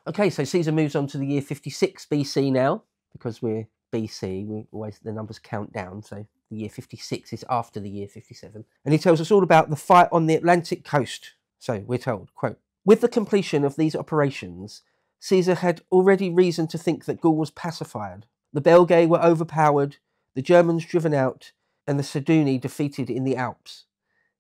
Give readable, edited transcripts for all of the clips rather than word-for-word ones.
Okay, so Caesar moves on to the year 56 BC now, because we're BC, the numbers count down, so the year 56 is after the year 57. And he tells us all about the fight on the Atlantic coast. So we're told, quote, "With the completion of these operations, Caesar had already reason to think that Gaul was pacified. The Belgae were overpowered, the Germans driven out, and the Seduni defeated in the Alps.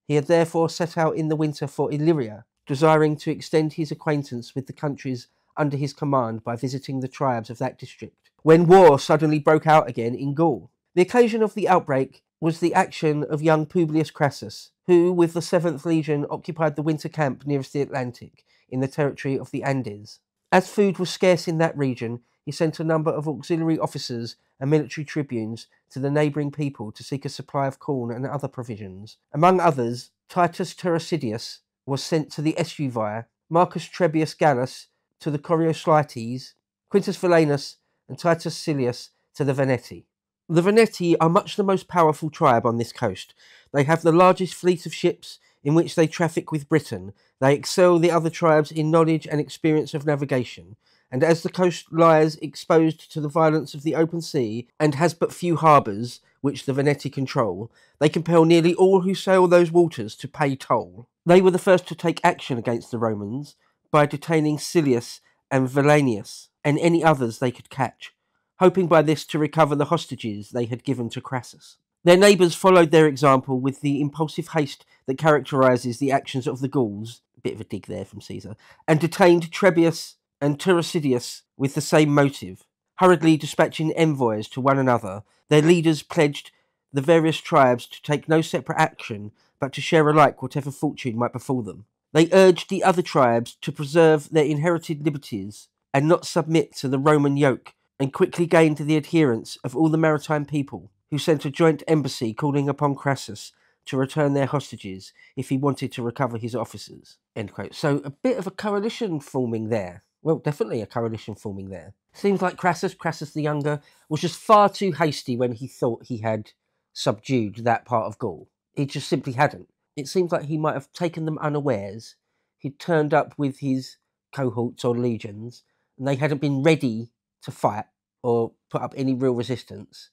He had therefore set out in the winter for Illyria, desiring to extend his acquaintance with the countries under his command by visiting the tribes of that district, when war suddenly broke out again in Gaul. The occasion of the outbreak was the action of young Publius Crassus, who with the 7th Legion occupied the winter camp nearest the Atlantic, in the territory of the Andes. As food was scarce in that region, he sent a number of auxiliary officers and military tribunes to the neighbouring people to seek a supply of corn and other provisions. Among others, Titus Turcidius was sent to the Estruvia, Marcus Trebius Gallus to the Corioslites, Quintus Velanus and Titus Silius to the Veneti. The Veneti are much the most powerful tribe on this coast. They have the largest fleet of ships in which they traffic with Britain. They excel the other tribes in knowledge and experience of navigation, and as the coast lies exposed to the violence of the open sea and has but few harbours, which the Veneti control, they compel nearly all who sail those waters to pay toll. They were the first to take action against the Romans by detaining Silius and Valenius and any others they could catch, hoping by this to recover the hostages they had given to Crassus. Their neighbours followed their example with the impulsive haste that characterises the actions of the Gauls, a bit of a dig there from Caesar, and detained Trebius and Turcidius with the same motive. Hurriedly dispatching envoys to one another, their leaders pledged the various tribes to take no separate action, but to share alike whatever fortune might befall them. They urged the other tribes to preserve their inherited liberties and not submit to the Roman yoke, and quickly gained the adherence of all the maritime people, who sent a joint embassy calling upon Crassus to return their hostages if he wanted to recover his officers." End quote. So a bit of a coalition forming there. Well, definitely a coalition forming there. Seems like Crassus the Younger, was just far too hasty when he thought he had subdued that part of Gaul. He just simply hadn't. It seems like he might have taken them unawares. He'd turned up with his cohorts or legions, and they hadn't been ready to fight or put up any real resistance,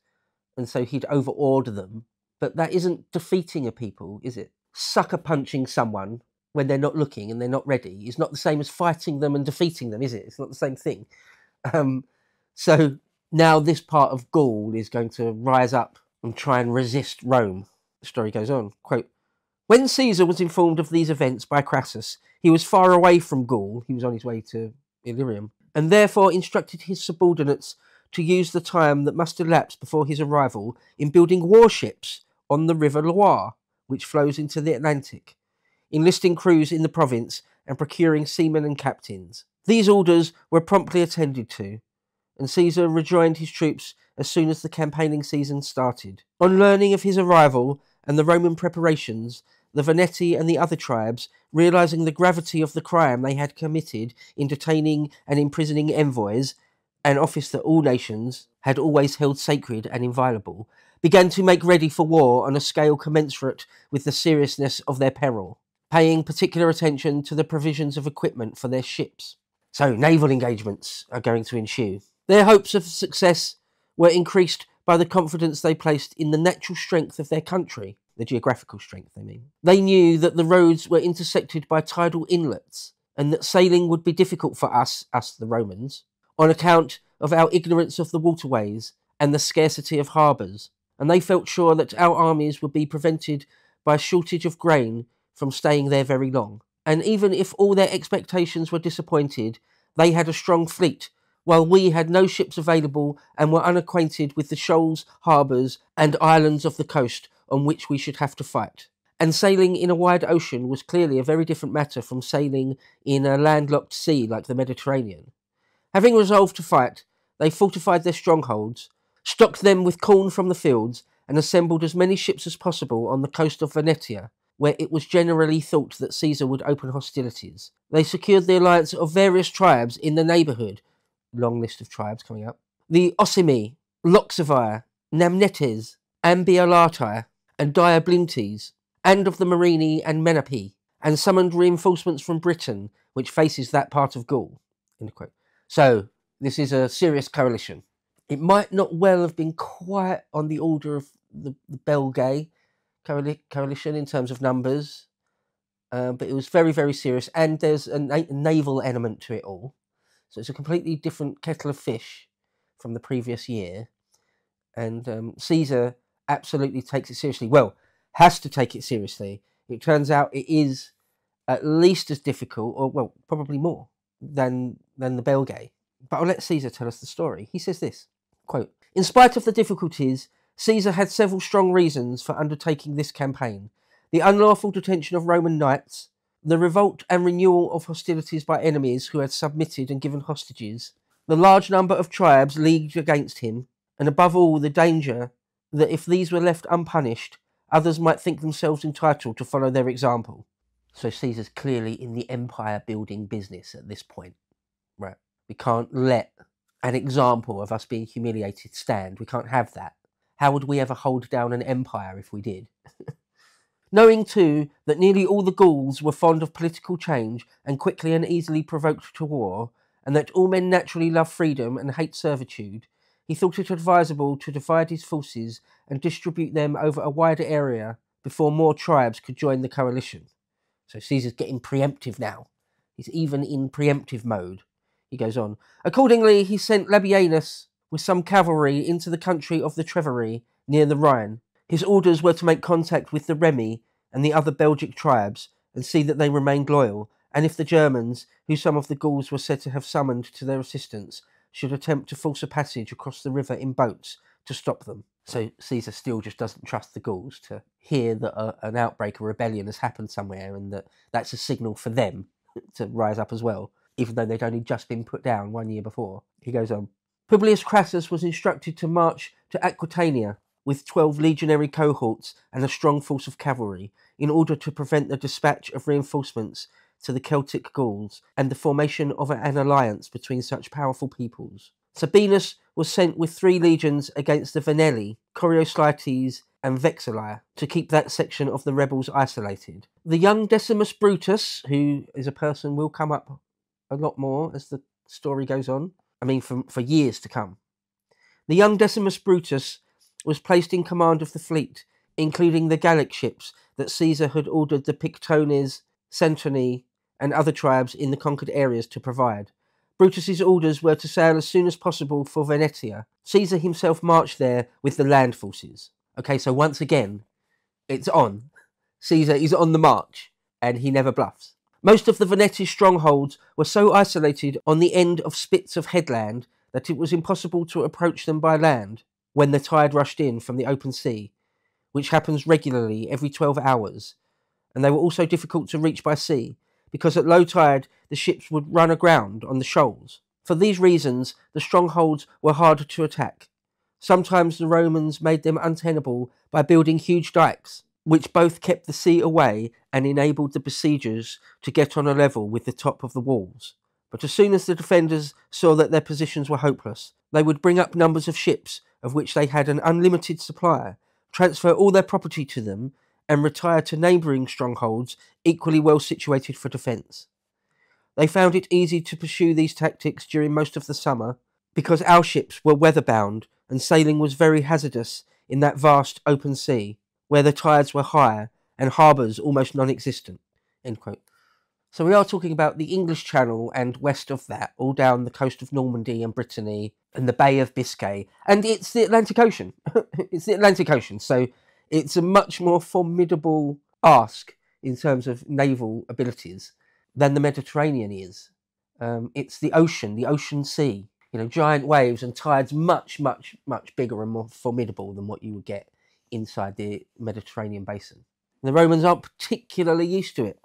and so he'd overawed them. But that isn't defeating a people, is it? Sucker punching someone when they're not looking and they're not ready is not the same as fighting them and defeating them, is it? It's not the same thing. So now this part of Gaul is going to rise up and try and resist Rome. The story goes on, quote, "When Caesar was informed of these events by Crassus, he was far away from Gaul," he was on his way to Illyrium, "and therefore instructed his subordinates to use the time that must elapse before his arrival in building warships on the river Loire, which flows into the Atlantic, enlisting crews in the province and procuring seamen and captains. These orders were promptly attended to, and Caesar rejoined his troops as soon as the campaigning season started. On learning of his arrival and the Roman preparations, the Veneti and the other tribes, realizing the gravity of the crime they had committed in detaining and imprisoning envoys, an office that all nations had always held sacred and inviolable, began to make ready for war on a scale commensurate with the seriousness of their peril, paying particular attention to the provisions of equipment for their ships. So naval engagements are going to ensue. Their hopes of success were increased by the confidence they placed in the natural strength of their country, the geographical strength, I mean. They knew that the roads were intersected by tidal inlets, and that sailing would be difficult for us the Romans, on account of our ignorance of the waterways and the scarcity of harbours, and they felt sure that our armies would be prevented by shortage of grain from staying there very long. And even if all their expectations were disappointed, they had a strong fleet, while we had no ships available and were unacquainted with the shoals, harbours, and islands of the coast on which we should have to fight. And sailing in a wide ocean was clearly a very different matter from sailing in a landlocked sea like the Mediterranean. Having resolved to fight, they fortified their strongholds, stocked them with corn from the fields, and assembled as many ships as possible on the coast of Venetia, where it was generally thought that Caesar would open hostilities. They secured the alliance of various tribes in the neighbourhood, long list of tribes coming up, the Osimi, Loxivii, Namnetes, Ambialati, and Diablintes, and of the Morini and Menapi, and summoned reinforcements from Britain, which faces that part of Gaul. End quote. So this is a serious coalition. It might not well have been quite on the order of the Belgae coalition in terms of numbers, but it was very, very serious, and there's a naval element to it all. So it's a completely different kettle of fish from the previous year. And Caesar absolutely takes it seriously. Well, has to take it seriously. It turns out it is at least as difficult, or well, probably more, than the Belgae. But I'll let Caesar tell us the story. He says this, quote, "In spite of the difficulties, Caesar had several strong reasons for undertaking this campaign. The unlawful detention of Roman knights, the revolt and renewal of hostilities by enemies who had submitted and given hostages, the large number of tribes leagued against him, and above all the danger that if these were left unpunished, others might think themselves entitled to follow their example." So Caesar's clearly in the empire building business at this point. Right. We can't let an example of us being humiliated stand. We can't have that. How would we ever hold down an empire if we did? Knowing too that nearly all the Gauls were fond of political change and quickly and easily provoked to war, and that all men naturally love freedom and hate servitude, he thought it advisable to divide his forces and distribute them over a wider area before more tribes could join the coalition. So Caesar's getting preemptive now. He's even in preemptive mode. He goes on. Accordingly, he sent Labienus with some cavalry into the country of the Treveri near the Rhine. His orders were to make contact with the Remi and the other Belgic tribes and see that they remained loyal, and if the Germans, who some of the Gauls were said to have summoned to their assistance, should attempt to force a passage across the river in boats, to stop them. So Caesar still just doesn't trust the Gauls to hear that an outbreak, a rebellion has happened somewhere, and that's a signal for them to rise up as well, even though they'd only just been put down 1 year before. He goes on. Publius Crassus was instructed to march to Aquitania with 12 legionary cohorts and a strong force of cavalry, in order to prevent the dispatch of reinforcements to the Celtic Gauls and the formation of an alliance between such powerful peoples. Sabinus was sent with 3 legions against the Venelli, Corioslites, and Vexilli to keep that section of the rebels isolated. The young Decimus Brutus, who is a person will come up a lot more as the story goes on, for years to come. The young Decimus Brutus was placed in command of the fleet, including the Gallic ships that Caesar had ordered the Pictones, Centoni, and other tribes in the conquered areas to provide. Brutus's orders were to sail as soon as possible for Venetia. Caesar himself marched there with the land forces. Okay, so once again, it's on. Caesar is on the march, and he never bluffs. Most of the Veneti strongholds were so isolated on the end of spits of headland that it was impossible to approach them by land when the tide rushed in from the open sea, which happens regularly every 12 hours, and they were also difficult to reach by sea, because at low tide the ships would run aground on the shoals. For these reasons, the strongholds were harder to attack. Sometimes the Romans made them untenable by building huge dikes, which both kept the sea away and enabled the besiegers to get on a level with the top of the walls. But as soon as the defenders saw that their positions were hopeless, they would bring up numbers of ships, of which they had an unlimited supply, transfer all their property to them, and retire to neighbouring strongholds equally well situated for defence. They found it easy to pursue these tactics during most of the summer, because our ships were weather-bound and sailing was very hazardous in that vast open sea, where the tides were high and harbours almost non-existent. End quote. So we are talking about the English Channel and west of that, all down the coast of Normandy and Brittany and the Bay of Biscay. And it's the Atlantic Ocean. It's the Atlantic Ocean, so it's a much more formidable ask in terms of naval abilities than the Mediterranean is. It's the ocean sea. Giant waves and tides much, much, much bigger and more formidable than what you would get inside the Mediterranean basin. The Romans aren't particularly used to it.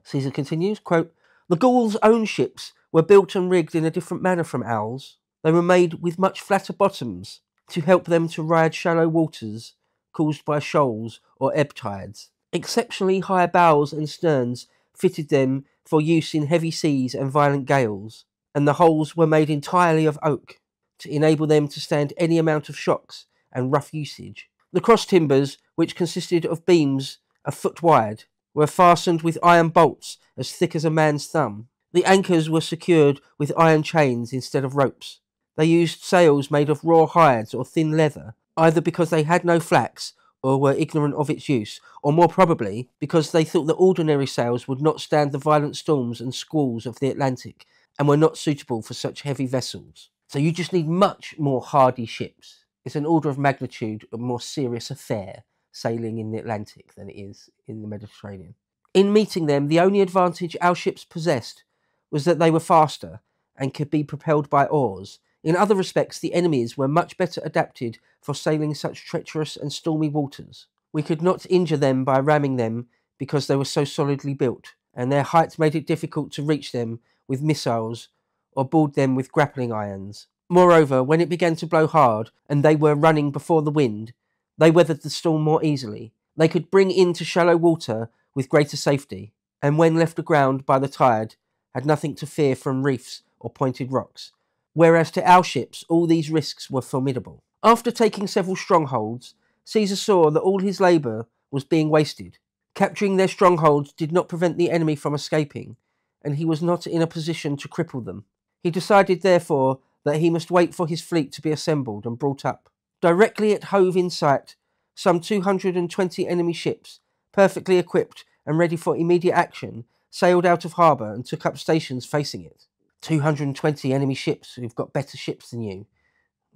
Caesar continues, quote, "The Gauls' own ships were built and rigged in a different manner from ours. They were made with much flatter bottoms to help them to ride shallow waters caused by shoals or ebb tides. Exceptionally high bows and sterns fitted them for use in heavy seas and violent gales, and the hulls were made entirely of oak to enable them to stand any amount of shocks and rough usage. The cross timbers, which consisted of beams a foot wide, were fastened with iron bolts as thick as a man's thumb. The anchors were secured with iron chains instead of ropes. They used sails made of raw hides or thin leather, either because they had no flax or were ignorant of its use, or more probably because they thought that ordinary sails would not stand the violent storms and squalls of the Atlantic and were not suitable for such heavy vessels. So you just need much more hardy ships. It's an order of magnitude a more serious affair sailing in the Atlantic than it is in the Mediterranean. In meeting them, the only advantage our ships possessed was that they were faster and could be propelled by oars. In other respects, the enemy's were much better adapted for sailing such treacherous and stormy waters. We could not injure them by ramming them because they were so solidly built, and their height made it difficult to reach them with missiles or board them with grappling irons. Moreover, when it began to blow hard and they were running before the wind, they weathered the storm more easily. They could bring into shallow water with greater safety, and when left aground by the tide, had nothing to fear from reefs or pointed rocks, whereas to our ships all these risks were formidable. After taking several strongholds, Caesar saw that all his labour was being wasted. Capturing their strongholds did not prevent the enemy from escaping, and he was not in a position to cripple them. He decided, therefore, that he must wait for his fleet to be assembled and brought up. Directly it hove in sight, some 220 enemy ships, perfectly equipped and ready for immediate action, sailed out of harbour and took up stations facing it. 220 enemy ships who've got better ships than you.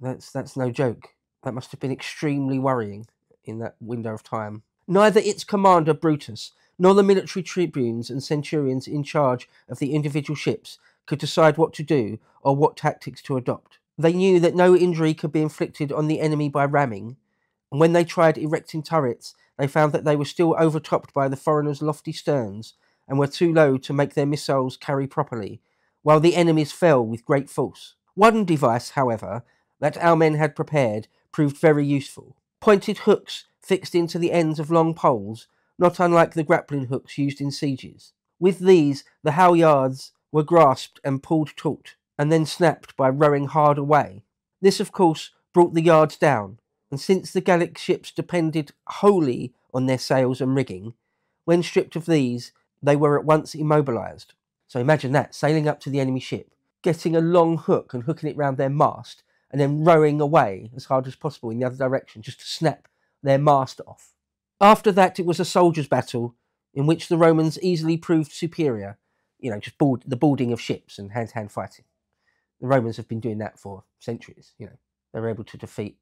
That's no joke. That must have been extremely worrying in that window of time. Neither its commander, Brutus, nor the military tribunes and centurions in charge of the individual ships could decide what to do or what tactics to adopt. They knew that no injury could be inflicted on the enemy by ramming, and when they tried erecting turrets, they found that they were still overtopped by the foreigners' lofty sterns and were too low to make their missiles carry properly, while the enemy's fell with great force. One device, however, that our men had prepared proved very useful. Pointed hooks fixed into the ends of long poles, not unlike the grappling hooks used in sieges. With these, the halyards were grasped and pulled taut, and then snapped by rowing hard away. This, of course, brought the yards down, and since the Gallic ships depended wholly on their sails and rigging, when stripped of these, they were at once immobilised. So imagine that, sailing up to the enemy ship, getting a long hook and hooking it round their mast, and then rowing away as hard as possible in the other direction, just to snap their mast off. After that, it was a soldier's battle, in which the Romans easily proved superior. Just the boarding of ships and hand-to-hand fighting. The Romans have been doing that for centuries. They were able to defeat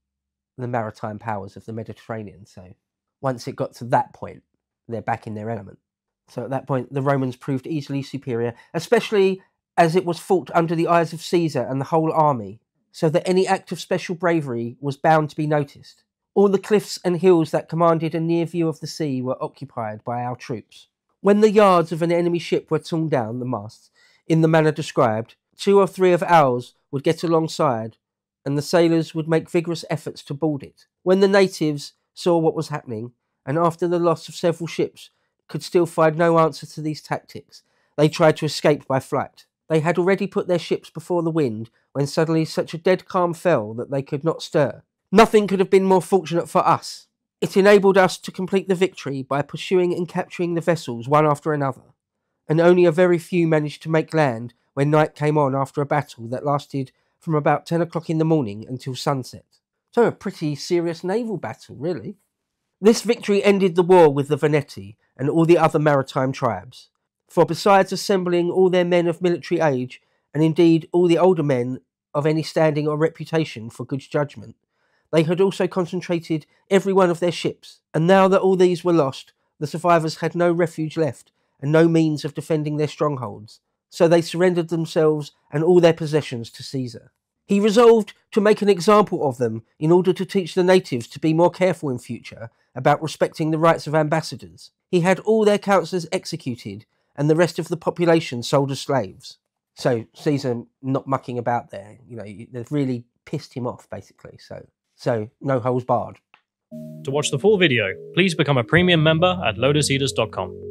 the maritime powers of the Mediterranean. So once it got to that point, they're back in their element. So at that point, the Romans proved easily superior, especially as it was fought under the eyes of Caesar and the whole army, so that any act of special bravery was bound to be noticed. All the cliffs and hills that commanded a near view of the sea were occupied by our troops. When the yards of an enemy ship were torn down, the masts, in the manner described, 2 or 3 of ours would get alongside, and the sailors would make vigorous efforts to board it. When the natives saw what was happening, and after the loss of several ships could still find no answer to these tactics, they tried to escape by flight. They had already put their ships before the wind, when suddenly such a dead calm fell that they could not stir. Nothing could have been more fortunate for us. It enabled us to complete the victory by pursuing and capturing the vessels one after another, and only a very few managed to make land when night came on after a battle that lasted from about 10 o'clock in the morning until sunset. So a pretty serious naval battle, really. This victory ended the war with the Veneti and all the other maritime tribes, for besides assembling all their men of military age, and indeed all the older men of any standing or reputation for good judgment, they had also concentrated every one of their ships, and now that all these were lost, the survivors had no refuge left and no means of defending their strongholds, so they surrendered themselves and all their possessions to Caesar. He resolved to make an example of them in order to teach the natives to be more careful in future about respecting the rights of ambassadors. He had all their counsellors executed and the rest of the population sold as slaves. So Caesar not mucking about there, they've really pissed him off, basically. So no holds barred. To watch the full video, please become a premium member at lotuseaters.com.